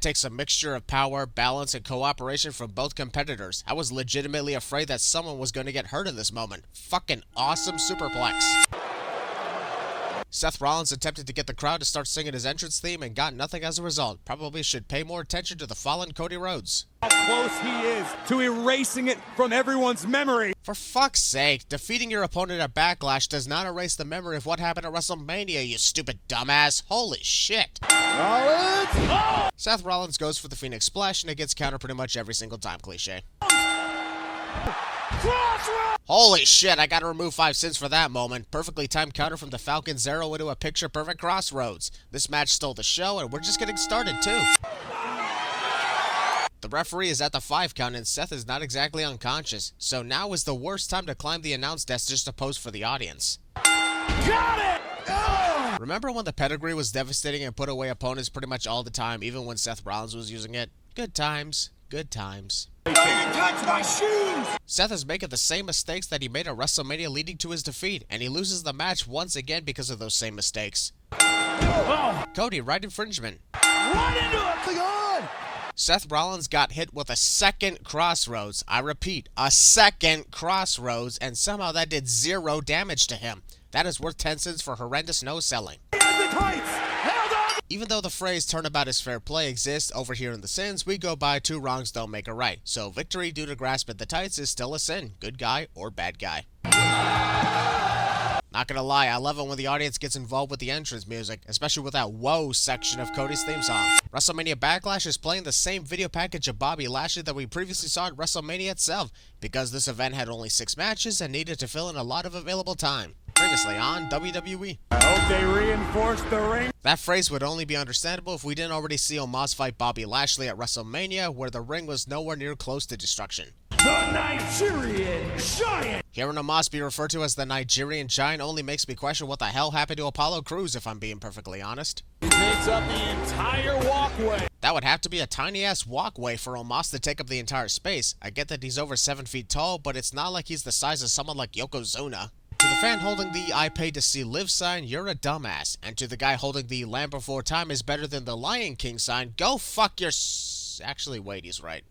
That takes a mixture of power, balance, and cooperation from both competitors. I was legitimately afraid that someone was going to get hurt in this moment. Fucking awesome superplex. Seth Rollins attempted to get the crowd to start singing his entrance theme and got nothing as a result. Probably should pay more attention to the fallen Cody Rhodes. How close he is to erasing it from everyone's memory. For fuck's sake, defeating your opponent at Backlash does not erase the memory of what happened at WrestleMania, you stupid dumbass. Holy shit. Rollins! Oh! Seth Rollins goes for the Phoenix Splash and it gets countered pretty much every single time, cliche. Holy shit, I gotta remove 5 cents for that moment. Perfectly timed counter from the Falcon Zero into a picture-perfect crossroads. This match stole the show and we're just getting started too. The referee is at the 5 count and Seth is not exactly unconscious, so now is the worst time to climb the announce desk just to pose for the audience. Got it! Oh! Remember when the pedigree was devastating and put away opponents pretty much all the time, even when Seth Rollins was using it? Good times. Good times. Don't touch my shoes! Seth is making the same mistakes that he made at WrestleMania leading to his defeat, and he loses the match once again because of those same mistakes. Oh! Cody, right infringement. Run into it! Come on! Seth Rollins got hit with a second crossroads. I repeat, a second crossroads, and somehow that did 0 damage to him. That is worth 10 cents for horrendous no-selling. Even though the phrase turnabout is fair play exists over here in the sins, we go by 2 wrongs don't make a right. So victory due to grasp at the tights is still a sin, good guy or bad guy. Not gonna lie, I love it when the audience gets involved with the entrance music, especially with that whoa section of Cody's theme song. WrestleMania Backlash is playing the same video package of Bobby Lashley that we previously saw at WrestleMania itself, because this event had only 6 matches and needed to fill in a lot of available time. Previously on WWE. I hope they reinforce the ring. That phrase would only be understandable if we didn't already see Omos fight Bobby Lashley at WrestleMania, where the ring was nowhere near close to destruction. The Nigerian Giant! Hearing Omos be referred to as the Nigerian Giant only makes me question what the hell happened to Apollo Crews, if I'm being perfectly honest. He takes up the entire walkway. That would have to be a tiny-ass walkway for Omos to take up the entire space. I get that he's over 7 feet tall, but it's not like he's the size of someone like Yokozuna. To the fan holding the I paid to see live sign, you're a dumbass. And to the guy holding the Land Before Time is better than the Lion King sign, go fuck your Actually, wait, he's right.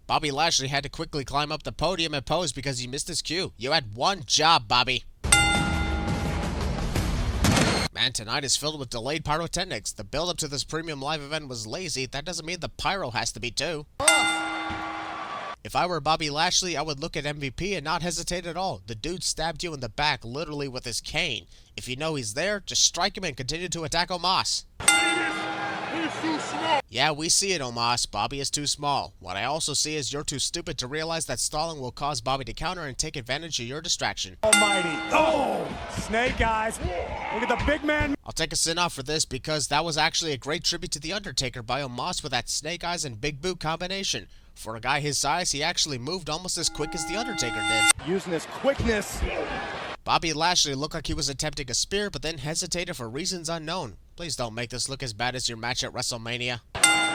Bobby Lashley had to quickly climb up the podium and pose because he missed his cue. You had one job, Bobby. Man, tonight is filled with delayed pyrotechnics. The build-up to this premium live event was lazy. That doesn't mean the pyro has to be too. If I were Bobby Lashley, I would look at MVP and not hesitate at all. The dude stabbed you in the back, literally with his cane. If you know he's there, just strike him and continue to attack Omos. Yeah, we see it, Omos. Bobby is too small. What I also see is you're too stupid to realize that stalling will cause Bobby to counter and take advantage of your distraction. Almighty. Oh! Snake eyes. Look at the big man. I'll take a sin off for this because that was actually a great tribute to The Undertaker by Omos with that snake eyes and big boot combination. For a guy his size, he actually moved almost as quick as The Undertaker did. Using his quickness. Bobby Lashley looked like he was attempting a spear, but then hesitated for reasons unknown. Please don't make this look as bad as your match at WrestleMania.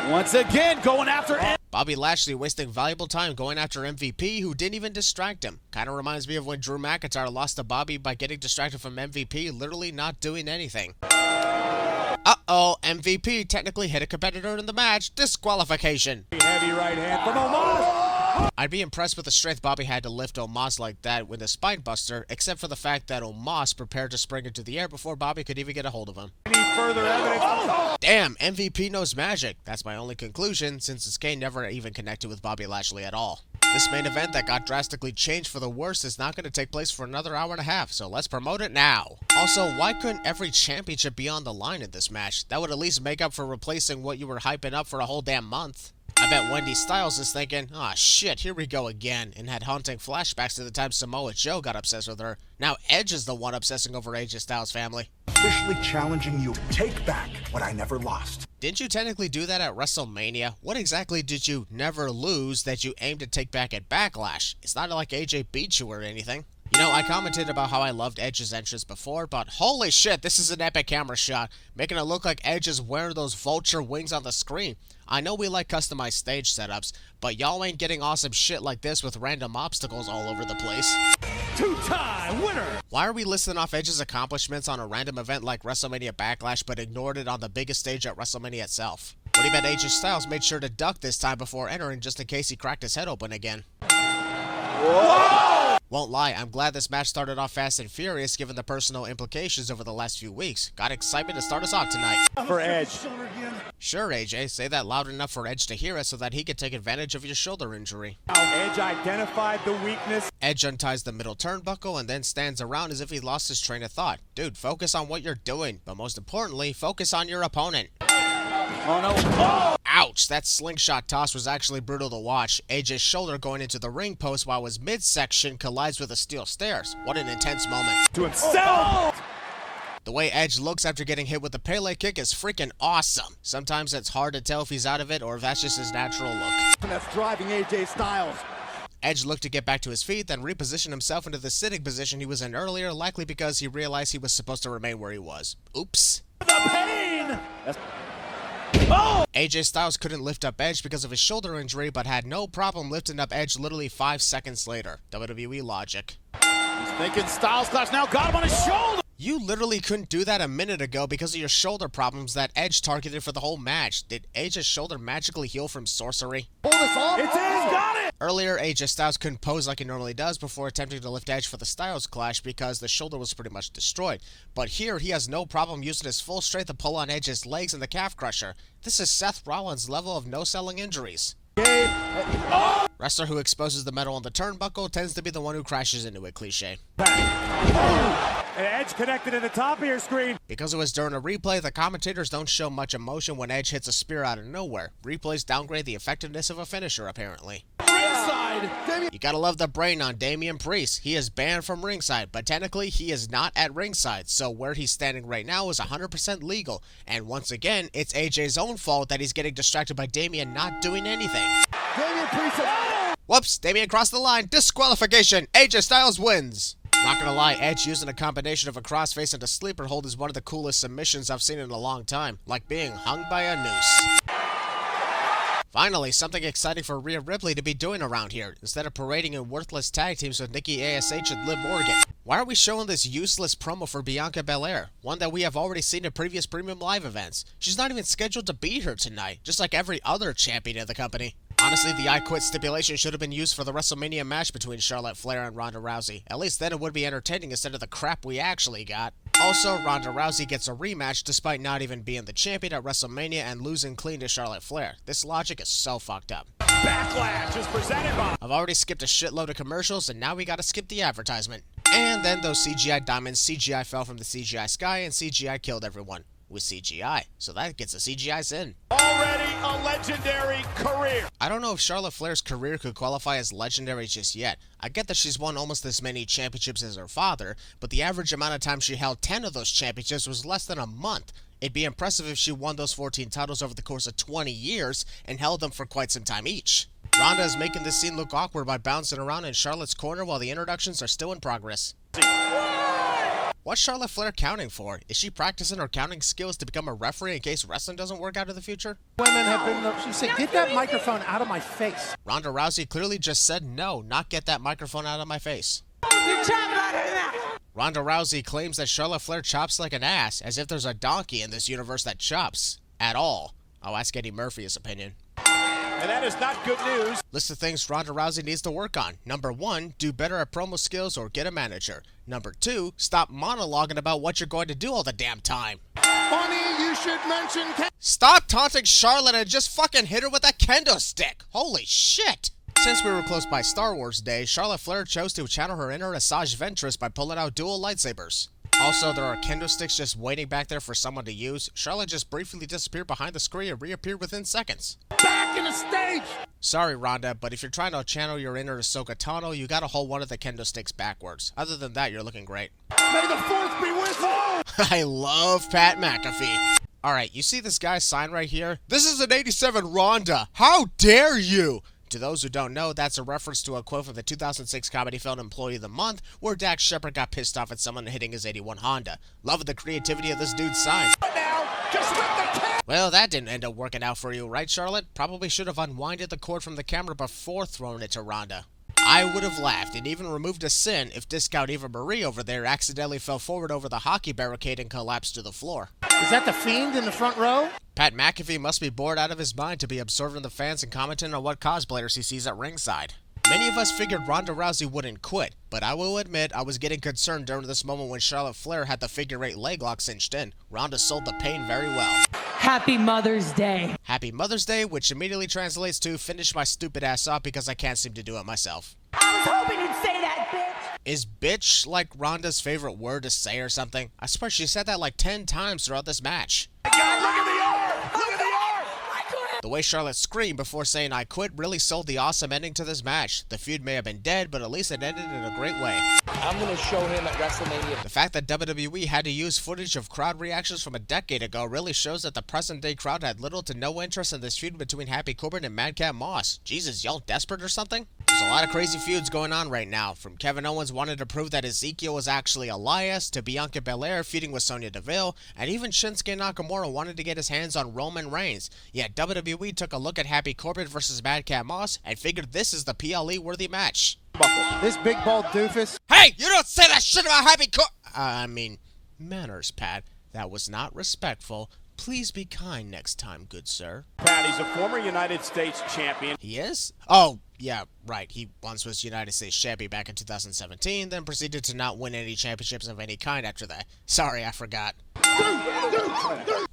Once again, going after him. Bobby Lashley wasting valuable time going after MVP, who didn't even distract him. Kinda reminds me of when Drew McIntyre lost to Bobby by getting distracted from MVP, literally not doing anything. Uh-oh, MVP technically hit a competitor in the match. Disqualification. Heavy right hand from Omos. I'd be impressed with the strength Bobby had to lift Omos like that with a spine buster, except for the fact that Omos prepared to spring into the air before Bobby could even get a hold of him. Any further evidence? Oh! Damn, MVP knows magic. That's my only conclusion, since his cane never even connected with Bobby Lashley at all. This main event that got drastically changed for the worse is not going to take place for another hour and a half, so let's promote it now. Also, why couldn't every championship be on the line in this match? That would at least make up for replacing what you were hyping up for a whole damn month. I bet Wendy Styles is thinking, "Aw shit, here we go again," and had haunting flashbacks to the time Samoa Joe got obsessed with her. Now Edge is the one obsessing over AJ Styles' family. Officially challenging you. Take back what I never lost. Didn't you technically do that at WrestleMania? What exactly did you never lose that you aimed to take back at Backlash? It's not like AJ beat you or anything. You know, I commented about how I loved Edge's entrance before, but holy shit, this is an epic camera shot, making it look like Edge is wearing those vulture wings on the screen. I know we like customized stage setups, but y'all ain't getting awesome shit like this with random obstacles all over the place. two-time winner. Why are we listing off Edge's accomplishments on a random event like WrestleMania Backlash but ignored it on the biggest stage at WrestleMania itself? What do you bet AJ Styles made sure to duck this time before entering just in case he cracked his head open again? Whoa! Won't lie, I'm glad this match started off fast and furious given the personal implications over the last few weeks. Got excitement to start us off tonight. For Edge. Sure, AJ, say that loud enough for Edge to hear it so that he can take advantage of your shoulder injury. Edge identified the weakness. Edge unties the middle turnbuckle and then stands around as if he lost his train of thought. Dude, focus on what you're doing, but most importantly, focus on your opponent. Oh no. Oh! Ouch, that slingshot toss was actually brutal to watch. AJ's shoulder going into the ring post while his midsection collides with the steel stairs. What an intense moment. To himself! The way Edge looks after getting hit with the Pele kick is freaking awesome. Sometimes it's hard to tell if he's out of it or if that's just his natural look. And that's driving AJ Styles. Edge looked to get back to his feet, then reposition himself into the sitting position he was in earlier, likely because he realized he was supposed to remain where he was. Oops. The pain! Oh! AJ Styles couldn't lift up Edge because of his shoulder injury, but had no problem lifting up Edge literally 5 seconds later. WWE logic. He's thinking Styles Clash now got him on his shoulder! You literally couldn't do that a minute ago because of your shoulder problems that Edge targeted for the whole match. Did Edge's shoulder magically heal from sorcery? Hold this off! It's in! Got it! Earlier, AJ Styles couldn't pose like he normally does before attempting to lift Edge for the Styles Clash because the shoulder was pretty much destroyed. But here, he has no problem using his full strength to pull on Edge's legs and the calf crusher. This is Seth Rollins' level of no-selling injuries. Oh! Wrestler who exposes the metal on the turnbuckle tends to be the one who crashes into it, cliche. And Edge connected in the top of your screen. Because it was during a replay, the commentators don't show much emotion when Edge hits a spear out of nowhere. Replays downgrade the effectiveness of a finisher, apparently. Ringside! You gotta love the brain on Damian Priest. He is banned from ringside, but technically he is not at ringside, so where he's standing right now is 100% legal. And once again, it's AJ's own fault that he's getting distracted by Damian not doing anything. Damian Priest has... Whoops, Damian crossed the line. Disqualification. AJ Styles wins. Not gonna lie, Edge using a combination of a crossface and a sleeper hold is one of the coolest submissions I've seen in a long time, like being hung by a noose. Finally, something exciting for Rhea Ripley to be doing around here, instead of parading in worthless tag teams with Nikki ASH and Liv Morgan. Why are we showing this useless promo for Bianca Belair, one that we have already seen in previous Premium Live events? She's not even scheduled to be here tonight, just like every other champion in the company. Honestly, the I Quit stipulation should have been used for the WrestleMania match between Charlotte Flair and Ronda Rousey. At least then it would be entertaining instead of the crap we actually got. Also, Ronda Rousey gets a rematch despite not even being the champion at WrestleMania and losing clean to Charlotte Flair. This logic is so fucked up. Backlash is presented by... I've already skipped a shitload of commercials and now we gotta skip the advertisement. And then those CGI diamonds, CGI fell from the CGI sky and CGI killed everyone. With CGI, so that gets a CGI sin. Already a legendary career. I don't know if Charlotte Flair's career could qualify as legendary just yet. I get that she's won almost as many championships as her father, but the average amount of time she held 10 of those championships was less than a month. It'd be impressive if she won those 14 titles over the course of 20 years and held them for quite some time each. Ronda is making this scene look awkward by bouncing around in Charlotte's corner while the introductions are still in progress. What's Charlotte Flair counting for? Is she practicing her counting skills to become a referee in case wrestling doesn't work out in the future? Women have been... She said, get that microphone out of my face. Ronda Rousey clearly just said no, not get that microphone out of my face. Ronda Rousey claims that Charlotte Flair chops like an ass, as if there's a donkey in this universe that chops. At all. I'll ask Eddie Murphy his opinion. And that is not good news. List of things Ronda Rousey needs to work on. Number 1, do better at promo skills or get a manager. Number 2, stop monologuing about what you're going to do all the damn time. Funny, you should mention... Stop taunting Charlotte and just fucking hit her with a kendo stick. Holy shit. Since we were close by Star Wars Day, Charlotte Flair chose to channel her inner Asajj Ventress by pulling out dual lightsabers. Also, there are kendo sticks just waiting back there for someone to use. Charlotte just briefly disappeared behind the screen and reappeared within seconds. Back in the stage! Sorry, Rhonda, but if you're trying to channel your inner Ahsoka Tano, you gotta hold one of the kendo sticks backwards. Other than that, you're looking great. May the fourth be with you! I love Pat McAfee. Alright, you see this guy's sign right here? This is an 87 Rhonda. How dare you! To those who don't know, that's a reference to a quote from the 2006 comedy film Employee of the Month, where Dax Shepard got pissed off at someone hitting his 81 Honda. Love the creativity of this dude's sign. Well, that didn't end up working out for you, right, Charlotte? Probably should have unwinded the cord from the camera before throwing it to Rhonda. I would have laughed and even removed a sin if Discount Eva Marie over there accidentally fell forward over the hockey barricade and collapsed to the floor. Is that the Fiend in the front row? Pat McAfee must be bored out of his mind to be observing the fans and commenting on what cosplayers he sees at ringside. Many of us figured Ronda Rousey wouldn't quit, but I will admit I was getting concerned during this moment when Charlotte Flair had the figure 8 leg lock cinched in. Ronda sold the pain very well. Happy Mother's Day. Happy Mother's Day, which immediately translates to finish my stupid ass off because I can't seem to do it myself. I was hoping you'd say that, bitch. Is bitch like Ronda's favorite word to say or something? I swear she said that like 10 times throughout this match. God, look at the arm! Look at the arm! The way Charlotte screamed before saying I quit really sold the awesome ending to this match. The feud may have been dead, but at least it ended in a great way. I'm going to show him at WrestleMania. The fact that WWE had to use footage of crowd reactions from a decade ago really shows that the present-day crowd had little to no interest in this feud between Happy Corbin and Madcap Moss. Jesus, y'all desperate or something? There's a lot of crazy feuds going on right now, from Kevin Owens wanting to prove that Ezekiel was actually Elias, to Bianca Belair feuding with Sonya Deville, and even Shinsuke Nakamura wanted to get his hands on Roman Reigns. Yet WWE took a look at Happy Corbin versus Madcap Moss and figured this is the PLE-worthy match. This big bald doofus. Hey, you don't say that shit about Happy manners, Pat. That was not respectful. Please be kind next time, good sir. Pat, he's a former United States champion. He is? Oh, yeah, right. He once was United States champion back in 2017, then proceeded to not win any championships of any kind after that. Sorry, I forgot.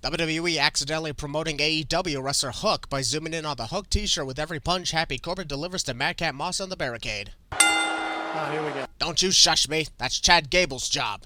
WWE accidentally promoting AEW wrestler Hook by zooming in on the Hook t-shirt with every punch Happy Corbin delivers to Madcap Moss on the barricade. Oh, here we go. Don't you shush me. That's Chad Gable's job.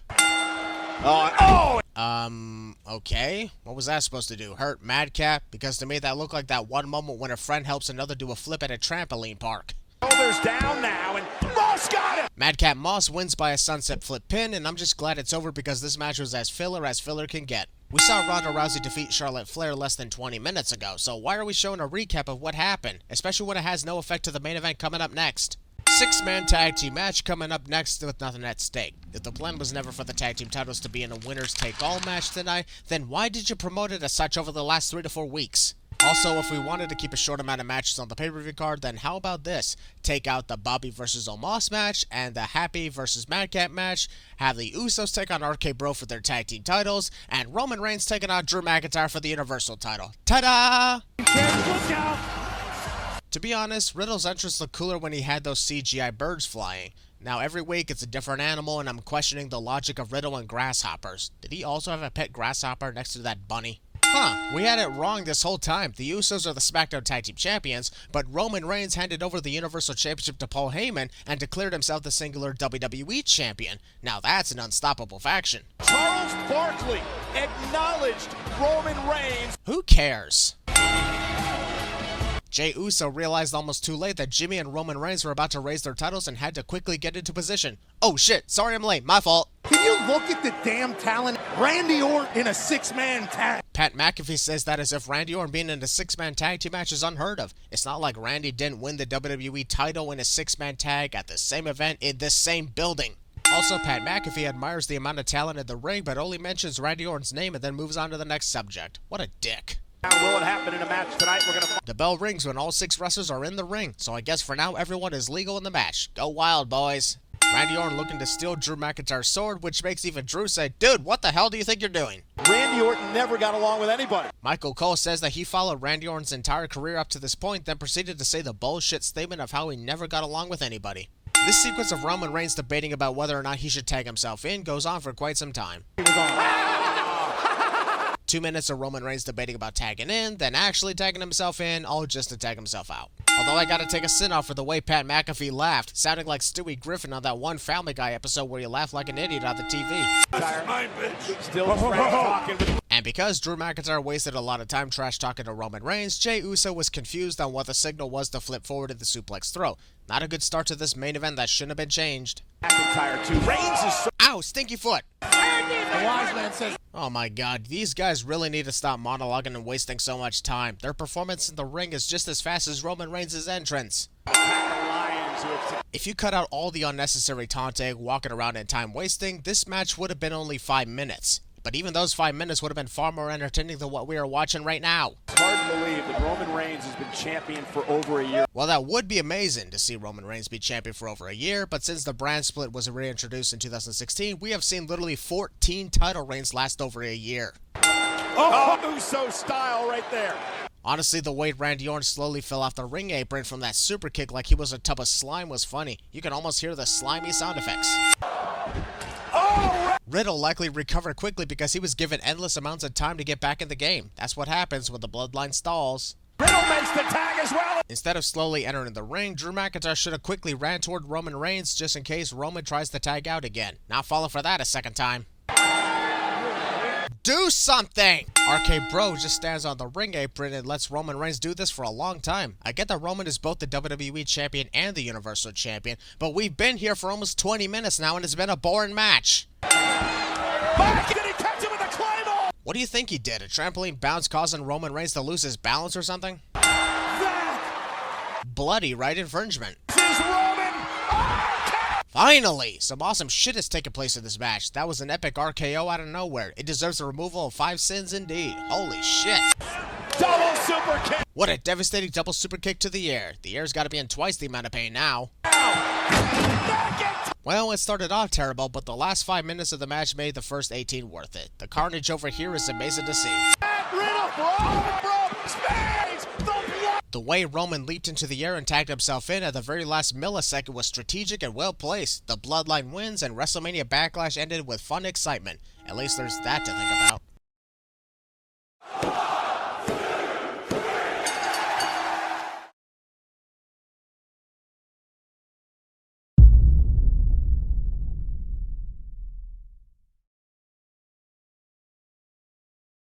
Okay. What was that supposed to do? Hurt Madcap? Because to me that looked like that one moment when a friend helps another do a flip at a trampoline park. Shoulders down now, and Moss got him! Madcap Moss wins by a sunset flip pin, and I'm just glad it's over because this match was as filler can get. We saw Ronda Rousey defeat Charlotte Flair less than 20 minutes ago, so why are we showing a recap of what happened? Especially when it has no effect to the main event coming up next. 6-man tag team match coming up next with nothing at stake. If the plan was never for the tag team titles to be in a winners take all match tonight, then why did you promote it as such over the last 3 to 4 weeks? Also, if we wanted to keep a short amount of matches on the pay-per-view card, then how about this? Take out the Bobby vs. Omos match and the Happy vs. Madcap match, have the Usos take on RK Bro for their tag team titles, and Roman Reigns taking on Drew McIntyre for the Universal title. Ta-da! Look out! To be honest, Riddle's entrance looked cooler when he had those CGI birds flying. Now every week it's a different animal and I'm questioning the logic of Riddle and grasshoppers. Did he also have a pet grasshopper next to that bunny? Huh, we had it wrong this whole time. The Usos are the SmackDown Tag Team Champions, but Roman Reigns handed over the Universal Championship to Paul Heyman and declared himself the singular WWE Champion. Now that's an unstoppable faction. Charles Barkley acknowledged Roman Reigns. Who cares? Jey Uso realized almost too late that Jimmy and Roman Reigns were about to raise their titles and had to quickly get into position. Oh shit, sorry I'm late, my fault. Can you look at the damn talent? Randy Orton in a 6-man tag. Pat McAfee says that as if Randy Orton being in a 6-man tag team match is unheard of. It's not like Randy didn't win the WWE title in a 6-man tag at the same event in this same building. Also, Pat McAfee admires the amount of talent in the ring, but only mentions Randy Orton's name and then moves on to the next subject. What a dick. Now, will it happen in a match tonight? We're gonna. The bell rings when all 6 wrestlers are in the ring, so I guess for now everyone is legal in the match. Go wild, boys. Randy Orton looking to steal Drew McIntyre's sword, which makes even Drew say, dude, what the hell do you think you're doing? Randy Orton never got along with anybody. Michael Cole says that he followed Randy Orton's entire career up to this point, then proceeded to say the bullshit statement of how he never got along with anybody. This sequence of Roman Reigns debating about whether or not he should tag himself in goes on for quite some time. 2 minutes of Roman Reigns debating about tagging in, then actually tagging himself in, all just to tag himself out. Although I gotta take a sin off for the way Pat McAfee laughed, sounding like Stewie Griffin on that one Family Guy episode where he laughed like an idiot on the TV. Mine, bitch. Still trash talking. And because Drew McIntyre wasted a lot of time trash talking to Roman Reigns, Jey Uso was confused on what the signal was to flip forward to the suplex throw. Not a good start to this main event that shouldn't have been changed. McIntyre too. Reigns is so. Ow, stinky foot! The wise man says, Oh my god, these guys really need to stop monologuing and wasting so much time. Their performance in the ring is just as fast as Roman Reigns' entrance. If you cut out all the unnecessary taunting, walking around and time wasting, this match would have been only 5 minutes. but even those 5 minutes would have been far more entertaining than what we are watching right now. It's hard to believe that Roman Reigns has been champion for over a year. Well, that would be amazing to see Roman Reigns be champion for over a year, but since the brand split was reintroduced in 2016, we have seen literally 14 title reigns last over a year. Oh, Uso style right there. Honestly, the way Randy Orton slowly fell off the ring apron from that super kick like he was a tub of slime was funny. You can almost hear the slimy sound effects. Riddle likely recovered quickly because he was given endless amounts of time to get back in the game. That's what happens when the bloodline stalls. Riddle makes the tag as well. Instead of slowly entering the ring, Drew McIntyre should have quickly ran toward Roman Reigns just in case Roman tries to tag out again. Not falling for that a second time. Do something! RK Bro just stands on the ring apron and lets Roman Reigns do this for a long time. I get that Roman is both the WWE Champion and the Universal Champion, but we've been here for almost 20 minutes now and it's been a boring match. Back, did he catch him with a Claymore? What do you think he did? A trampoline bounce causing Roman Reigns to lose his balance or something? That Bloody right infringement. is Roman. Finally! Some awesome shit has taken place in this match. That was an epic RKO out of nowhere. It deserves the removal of 5 sins indeed. Holy shit. Double super kick. What a devastating double super kick to the air. The air's gotta be in twice the amount of pain now. Well, it started off terrible, but the last 5 minutes of the match made the first 18 worth it. The carnage over here is amazing to see. The way Roman leaped into the air and tagged himself in at the very last millisecond was strategic and well placed. The Bloodline wins and WrestleMania Backlash ended with fun excitement. At least there's that to think about.